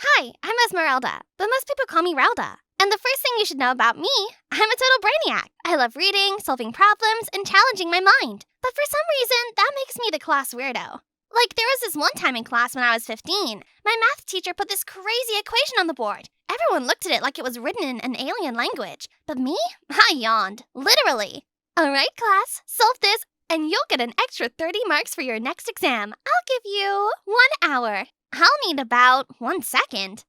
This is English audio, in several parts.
Hi, I'm Esmeralda, but most people call me Relda. And the first thing you should know about me, I'm a total brainiac. I love reading, solving problems, and challenging my mind. But for some reason, that makes me the class weirdo. Like, there was this one time in class when I was 15. My math teacher put this crazy equation on the board. Everyone looked at it like it was written in an alien language. But me? I yawned. Literally. All right, class, solve this, and you'll get an extra 30 marks for your next exam. I'll give you 1 hour. I'll need about 1 second.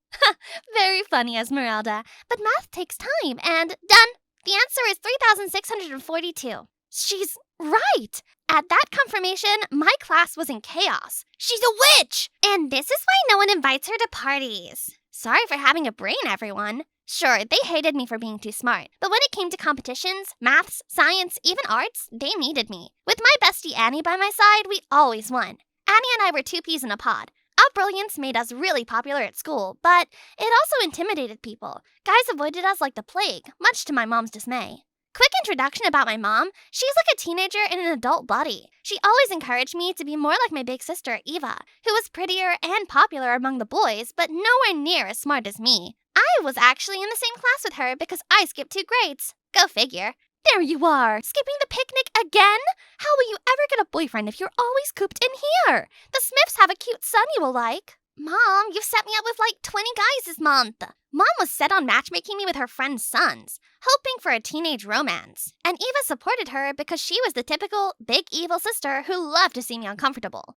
Very funny, Esmeralda. But math takes time, and done. The answer is 3,642. She's right. At that confirmation, my class was in chaos. She's a witch! And this is why no one invites her to parties. Sorry for having a brain, everyone. Sure, they hated me for being too smart, but when it came to competitions, maths, science, even arts, they needed me. With my bestie Annie by my side, we always won. Annie and I were two peas in a pod. Our brilliance made us really popular at school, but it also intimidated people. Guys avoided us like the plague, much to my mom's dismay. Quick introduction about my mom. She's like a teenager in an adult body. She always encouraged me to be more like my big sister, Eva, who was prettier and popular among the boys, but nowhere near as smart as me. I was actually in the same class with her because I skipped 2 grades. Go figure. There you are, skipping the picnic again? How will you ever get a boyfriend if you're always cooped in here? The Smiths have a cute son you will like. Mom, you've set me up with like 20 guys this month. Mom was set on matchmaking me with her friend's sons, hoping for a teenage romance. And Eva supported her because she was the typical big evil sister who loved to see me uncomfortable.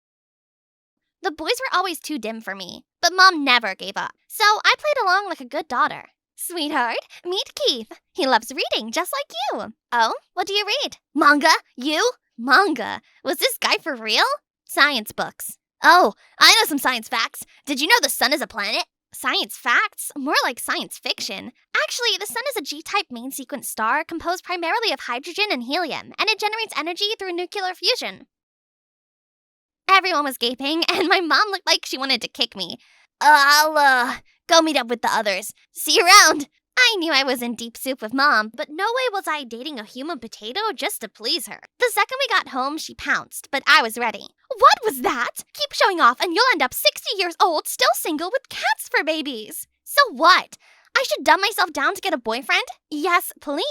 The boys were always too dim for me, but Mom never gave up, so I played along like a good daughter. Sweetheart, meet Keith. He loves reading just like you. Oh, what do you read? Manga? You? Manga? Was this guy for real? Science books. Oh, I know some science facts. Did you know the sun is a planet? Science facts? More like science fiction. Actually, the sun is a G-type main sequence star composed primarily of hydrogen and helium, and it generates energy through nuclear fusion. Everyone was gaping, and my mom looked like she wanted to kick me. I'll go meet up with the others. See you around. I knew I was in deep soup with Mom, but no way was I dating a human potato just to please her. The second we got home, she pounced, but I was ready. What was that? Keep showing off and you'll end up 60 years old, still single with cats for babies. So what? I should dumb myself down to get a boyfriend? Yes, please.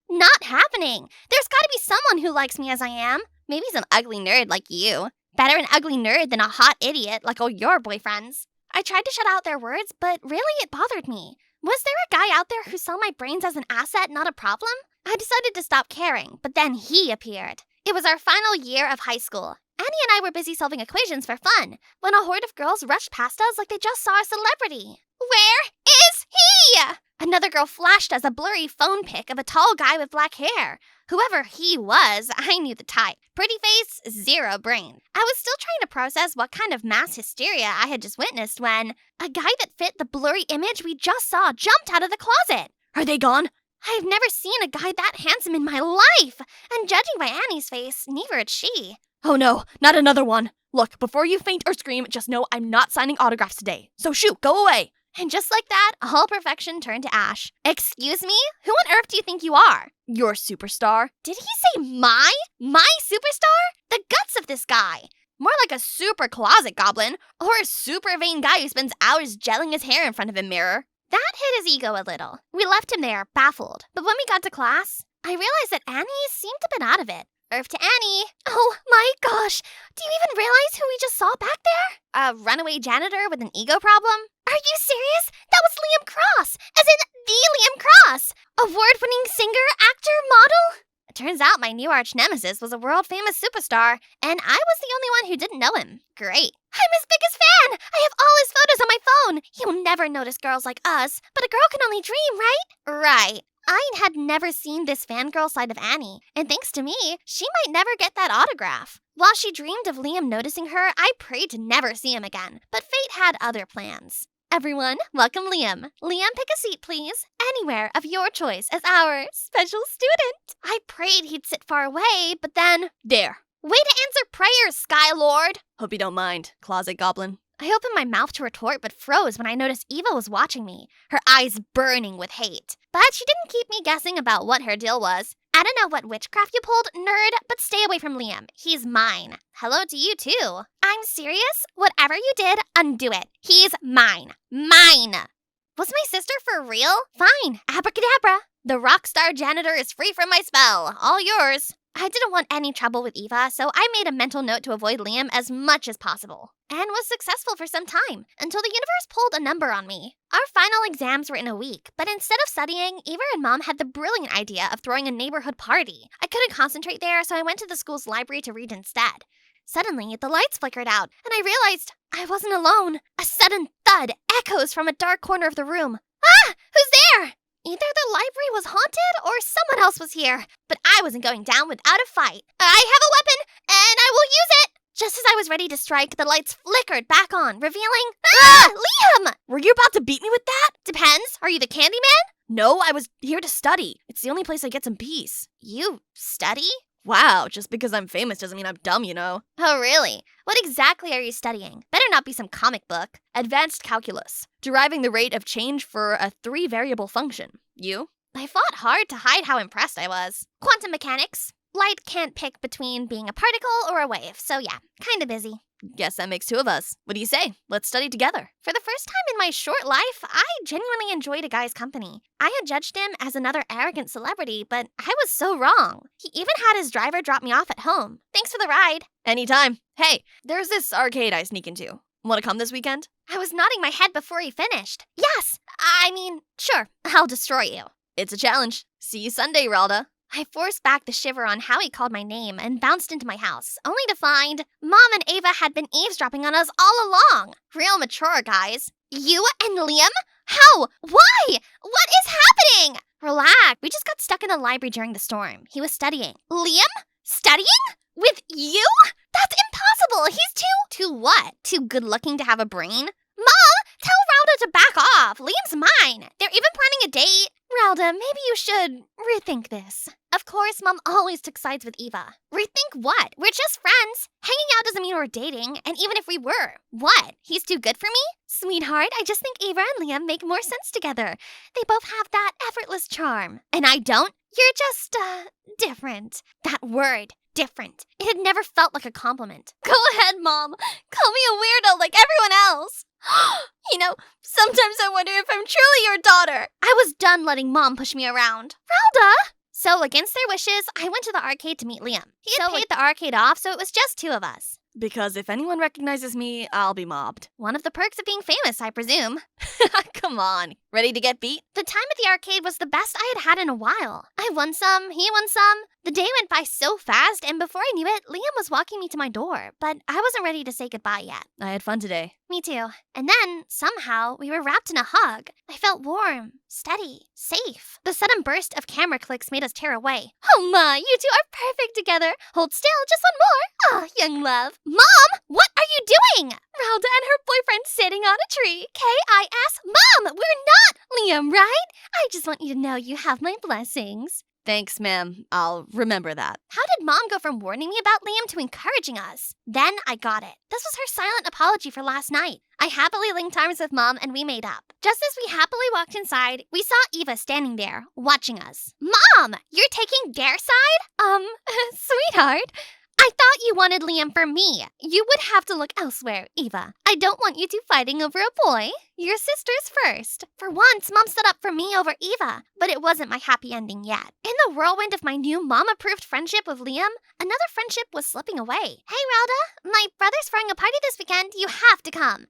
Not happening. There's gotta be someone who likes me as I am. Maybe some ugly nerd like you. Better an ugly nerd than a hot idiot like all your boyfriends. I tried to shut out their words, but really it bothered me. Was there a guy out there who saw my brains as an asset, not a problem? I decided to stop caring, but then he appeared. It was our final year of high school. Annie and I were busy solving equations for fun, when a horde of girls rushed past us like they just saw a celebrity. Where is he? Another girl flashed us a blurry phone pic of a tall guy with black hair. Whoever he was, I knew the type. Pretty face, zero brain. I was still trying to process what kind of mass hysteria I had just witnessed when a guy that fit the blurry image we just saw jumped out of the closet. Are they gone? I've never seen a guy that handsome in my life, and judging by Annie's face, neither had she. Oh no, not another one. Look, before you faint or scream, just know I'm not signing autographs today. So shoot, go away. And just like that, all perfection turned to ash. Excuse me? Who on earth do you think you are? Your superstar. Did he say my? My superstar? The guts of this guy. More like a super closet goblin, or a super vain guy who spends hours gelling his hair in front of a mirror. That hit his ego a little. We left him there, baffled. But when we got to class, I realized that Annie seemed a bit out of it. Earth to Annie. Oh my gosh, do you even realize who we just saw back there? A runaway janitor with an ego problem? Are you serious? That was Liam Cross, as in the Liam Cross. Award-winning singer, actor, model? It turns out my new arch-nemesis was a world-famous superstar, and I was the only one who didn't know him. Great. I'm his biggest fan! I have all his photos on my phone! He'll never notice girls like us, but a girl can only dream, right? Right. I had never seen this fangirl side of Annie, and thanks to me, she might never get that autograph. While she dreamed of Liam noticing her, I prayed to never see him again, but fate had other plans. Everyone, welcome Liam. Liam, pick a seat, please. Anywhere of your choice as our special student. I prayed he'd sit far away, but then... There. Way to answer prayers, Sky Lord! Hope you don't mind, closet goblin. I opened my mouth to retort but froze when I noticed Eva was watching me, her eyes burning with hate. But she didn't keep me guessing about what her deal was. I don't know what witchcraft you pulled, nerd, but stay away from Liam. He's mine. Hello to you, too. I'm serious. Whatever you did, undo it. He's mine. Mine! Was my sister for real? Fine. Abracadabra. The rock star janitor is free from my spell. All yours. I didn't want any trouble with Eva, so I made a mental note to avoid Liam as much as possible. And was successful for some time, until the universe pulled a number on me. Our final exams were in a week, but instead of studying, Eva and Mom had the brilliant idea of throwing a neighborhood party. I couldn't concentrate there, so I went to the school's library to read instead. Suddenly, the lights flickered out, and I realized I wasn't alone. A sudden thud echoes from a dark corner of the room. Ah! Who's there? Either the library was haunted or someone else was here, but I wasn't going down without a fight. I have a weapon, and I will use it! Just as I was ready to strike, the lights flickered back on, revealing... Ah! Liam! Were you about to beat me with that? Depends. Are you the Candyman? No, I was here to study. It's the only place I get some peace. You study? Wow, just because I'm famous doesn't mean I'm dumb, you know. Oh, really? What exactly are you studying? Better not be some comic book. Advanced calculus. Deriving the rate of change for a 3-variable function. You? I fought hard to hide how impressed I was. Quantum mechanics. Light can't pick between being a particle or a wave, so yeah, kinda busy. Guess that makes 2 of us. What do you say? Let's study together. For the first time in my short life, I genuinely enjoyed a guy's company. I had judged him as another arrogant celebrity, but I was so wrong. He even had his driver drop me off at home. Thanks for the ride. Anytime. Hey, there's this arcade I sneak into. Want to come this weekend? I was nodding my head before he finished. Yes! Sure, I'll destroy you. It's a challenge. See you Sunday, Ralda. I forced back the shiver on how he called my name and bounced into my house, only to find Mom and Ava had been eavesdropping on us all along. Real mature, guys. You and Liam? How? Why? What is happening? Relax. We just got stuck in the library during the storm. He was studying. Liam? Studying? With you? That's impossible. He's too what? Too good looking to have a brain? Mom, tell Ralda to back off. Liam's mine. They're even planning a date. Ralda, maybe you should rethink this. Of course, Mom always took sides with Eva. Rethink what? We're just friends. Hanging out doesn't mean we're dating, and even if we were, what? He's too good for me? Sweetheart, I just think Eva and Liam make more sense together. They both have that effortless charm. And I don't? You're just, different. That word, different. It had never felt like a compliment. Go ahead, Mom. Call me a weirdo like everyone else. You know, sometimes I wonder if I'm truly your daughter. I was done letting Mom push me around. Ralda! So, against their wishes, I went to the arcade to meet Liam. He had paid the arcade off, so it was just 2 of us. Because if anyone recognizes me, I'll be mobbed. One of the perks of being famous, I presume. Come on. Ready to get beat? The time at the arcade was the best I had had in a while. I won some, he won some. The day went by so fast, and before I knew it, Liam was walking me to my door, but I wasn't ready to say goodbye yet. I had fun today. Me too. And then, somehow, we were wrapped in a hug. I felt warm, steady, safe. The sudden burst of camera clicks made us tear away. Oh my, you two are perfect together. Hold still, just one more. Ah, young love. Mom, what are you doing? Ralda and her boyfriend sitting on a tree. K-I-S. Mom, we're not Liam, right? I just want you to know you have my blessings. Thanks, ma'am. I'll remember that. How did Mom go from warning me about Liam to encouraging us? Then I got it. This was her silent apology for last night. I happily linked arms with Mom and we made up. Just as we happily walked inside, we saw Eva standing there, watching us. Mom, you're taking their side? Sweetheart, I thought you wanted Liam for me. You would have to look elsewhere, Eva. I don't want you two fighting over a boy. Your sisters first. For once, Mom stood up for me over Eva, but it wasn't my happy ending yet. In the whirlwind of my new Mom-approved friendship with Liam, another friendship was slipping away. Hey, Ralda, my brother's throwing a party this weekend. You have to come.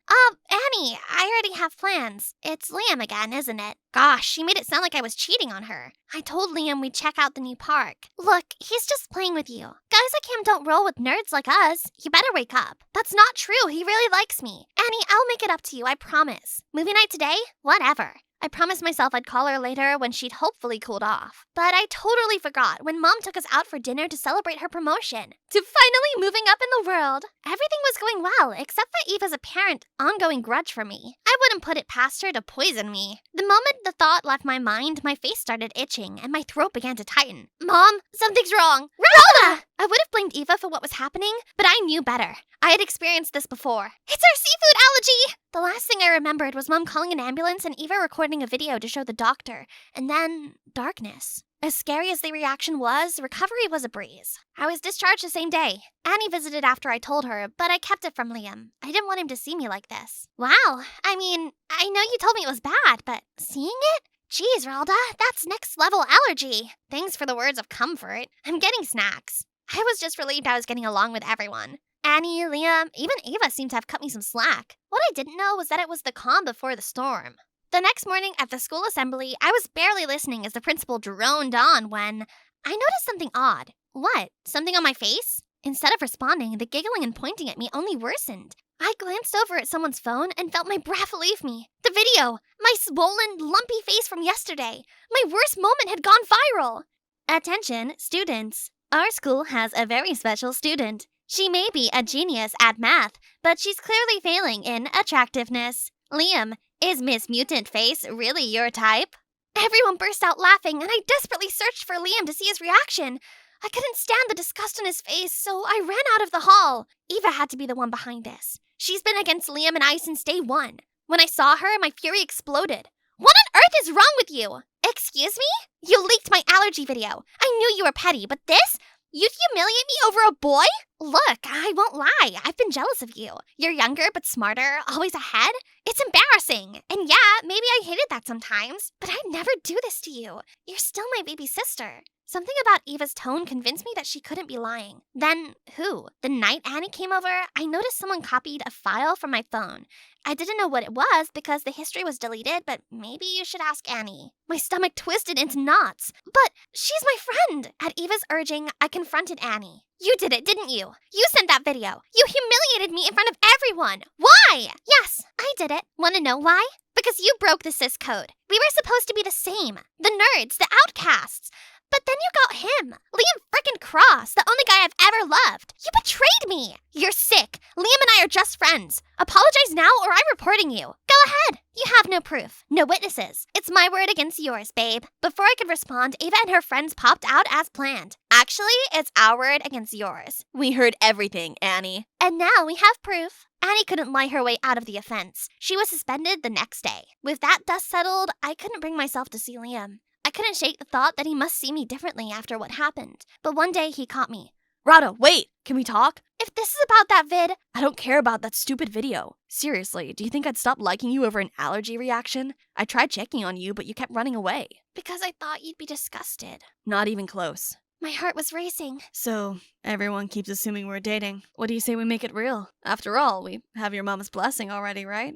Annie, I already have plans. It's Liam again, isn't it? Gosh, she made it sound like I was cheating on her. I told Liam we'd check out the new park. Look, he's just playing with you. Guys like him don't roll with nerds like us. You better wake up. That's not true. He really likes me. Annie, I'll make it up to you, I promise. Movie night today? Whatever. I promised myself I'd call her later when she'd hopefully cooled off. But I totally forgot when Mom took us out for dinner to celebrate her promotion. To finally moving up in the world. Everything was going well, except for Eva's apparent ongoing grudge for me. I wouldn't put it past her to poison me. The moment the thought left my mind, my face started itching and my throat began to tighten. Mom, something's wrong. Ralda! I would have blamed Eva for what was happening, but I knew better. I had experienced this before. It's our seafood allergy! The last thing I remembered was Mom calling an ambulance and Eva recording a video to show the doctor. And then, darkness. As scary as the reaction was, recovery was a breeze. I was discharged the same day. Annie visited after I told her, but I kept it from Liam. I didn't want him to see me like this. Wow, I mean, I know you told me it was bad, but seeing it? Geez, Ralda, that's next level allergy. Thanks for the words of comfort. I'm getting snacks. I was just relieved I was getting along with everyone. Annie, Liam, even Ava seemed to have cut me some slack. What I didn't know was that it was the calm before the storm. The next morning at the school assembly, I was barely listening as the principal droned on when I noticed something odd. What? Something on my face? Instead of responding, the giggling and pointing at me only worsened. I glanced over at someone's phone and felt my breath leave me. The video! My swollen, lumpy face from yesterday! My worst moment had gone viral! Attention, students. Our school has a very special student. She may be a genius at math, but she's clearly failing in attractiveness. Liam, is Miss Mutant Face really your type? Everyone burst out laughing, and I desperately searched for Liam to see his reaction. I couldn't stand the disgust on his face, so I ran out of the hall. Eva had to be the one behind this. She's been against Liam and I since day one. When I saw her, my fury exploded. What on earth is wrong with you? Excuse me? You leaked my allergy video. I knew you were petty, but this? You'd humiliate me over a boy? Look, I won't lie. I've been jealous of you. You're younger but smarter, always ahead. It's embarrassing. And yeah, maybe I hated that sometimes, but I'd never do this to you. You're still my baby sister. Something about Eva's tone convinced me that she couldn't be lying. Then, who? The night Annie came over, I noticed someone copied a file from my phone. I didn't know what it was because the history was deleted, but maybe you should ask Annie. My stomach twisted into knots. But she's my friend! At Eva's urging, I confronted Annie. You did it, didn't you? You sent that video. You humiliated me in front of everyone. Why? Yes, I did it. Want to know why? Because you broke the cis code. We were supposed to be the same. The nerds, the outcasts. But then you got him, Liam frickin' Cross, the only guy I've ever loved. You betrayed me. You're sick. Liam and I are just friends. Apologize now or I'm reporting you. Go ahead. You have no proof, no witnesses. It's my word against yours, babe. Before I could respond, Ava and her friends popped out as planned. Actually, it's our word against yours. We heard everything, Annie. And now we have proof. Annie couldn't lie her way out of the offense. She was suspended the next day. With that dust settled, I couldn't bring myself to see Liam. I couldn't shake the thought that he must see me differently after what happened. But one day he caught me. Rada, wait! Can we talk? If this is about that vid... I don't care about that stupid video. Seriously, do you think I'd stop liking you over an allergy reaction? I tried checking on you, but you kept running away. Because I thought you'd be disgusted. Not even close. My heart was racing. So, everyone keeps assuming we're dating. What do you say we make it real? After all, we have your mama's blessing already, right?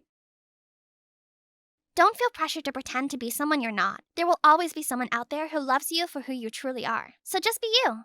Don't feel pressured to pretend to be someone you're not. There will always be someone out there who loves you for who you truly are. So just be you.